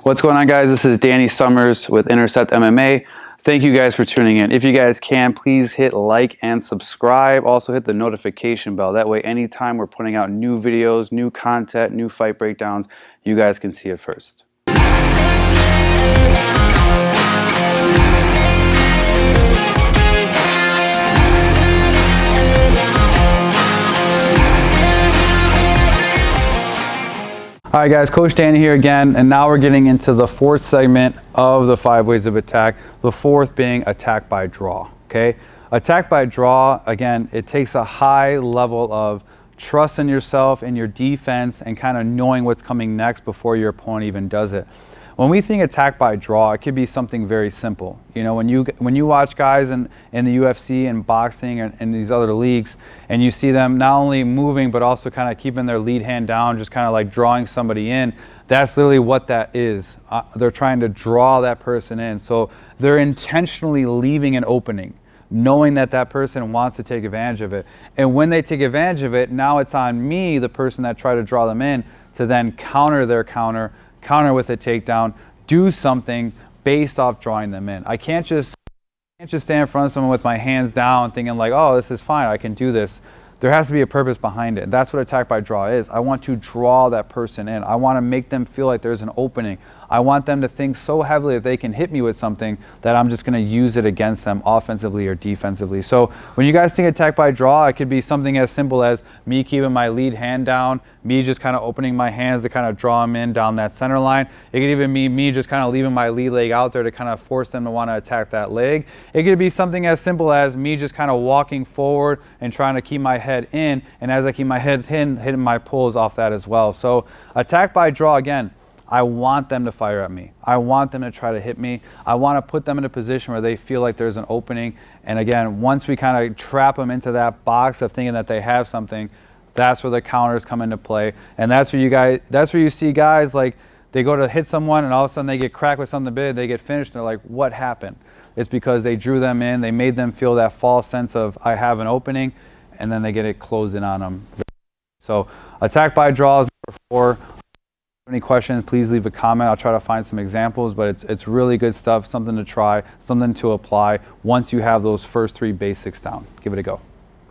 What's going on, guys? This is Danny Summers with Intercept MMA. Thank you guys for tuning in. If you guys can, please hit like and subscribe. Also hit the notification bell. That way, anytime we're putting out new videos, new content, new fight breakdowns, you guys can see it first. All right, guys, Coach Danny here again, and now we're getting into the fourth segment of the 5 ways of attack, the fourth being attack by draw, okay? Attack by draw, again, it takes a high level of trust in yourself and your defense and kind of knowing what's coming next before your opponent even does it. When we think attack by draw, it could be something very simple. You know, when you watch guys in the UFC and boxing and these other leagues, and you see them not only moving but also kind of keeping their lead hand down, just kind of like drawing somebody in, that's literally what that is. They're trying to draw that person in. So they're intentionally leaving an opening, knowing that that person wants to take advantage of it. And when they take advantage of it, now it's on me, the person that tried to draw them in, to then counter their counter with a takedown, do something based off drawing them in. I can't just stand in front of someone with my hands down thinking like, oh, this is fine, I can do this. There has to be a purpose behind it. That's what attack by draw is. I want to draw that person in. I want to make them feel like there's an opening. I want them to think so heavily that they can hit me with something that I'm just going to use it against them offensively or defensively. So when you guys think attack by draw, it could be something as simple as me keeping my lead hand down, me just kind of opening my hands to kind of draw them in down that center line. It could even be me just kind of leaving my lead leg out there to kind of force them to want to attack that leg. It could be something as simple as me just kind of walking forward and trying to keep my head in, and as I keep my head in, hitting my pulls off that as well. So attack by draw, again, I want them to fire at me. I want them to try to hit me. I want to put them in a position where they feel like there's an opening. And again, once we kind of trap them into that box of thinking that they have something, that's where the counters come into play. And that's where you see guys like they go to hit someone and all of a sudden they get cracked with something big, they get finished, and they're like, what happened? It's because they drew them in, they made them feel that false sense of I have an opening, and then they get it closed in on them. So attack by draw is number 4. Any questions, please leave a comment. I'll try to find some examples, but it's really good stuff, something to try, something to apply once you have those first 3 basics down. Give it a go.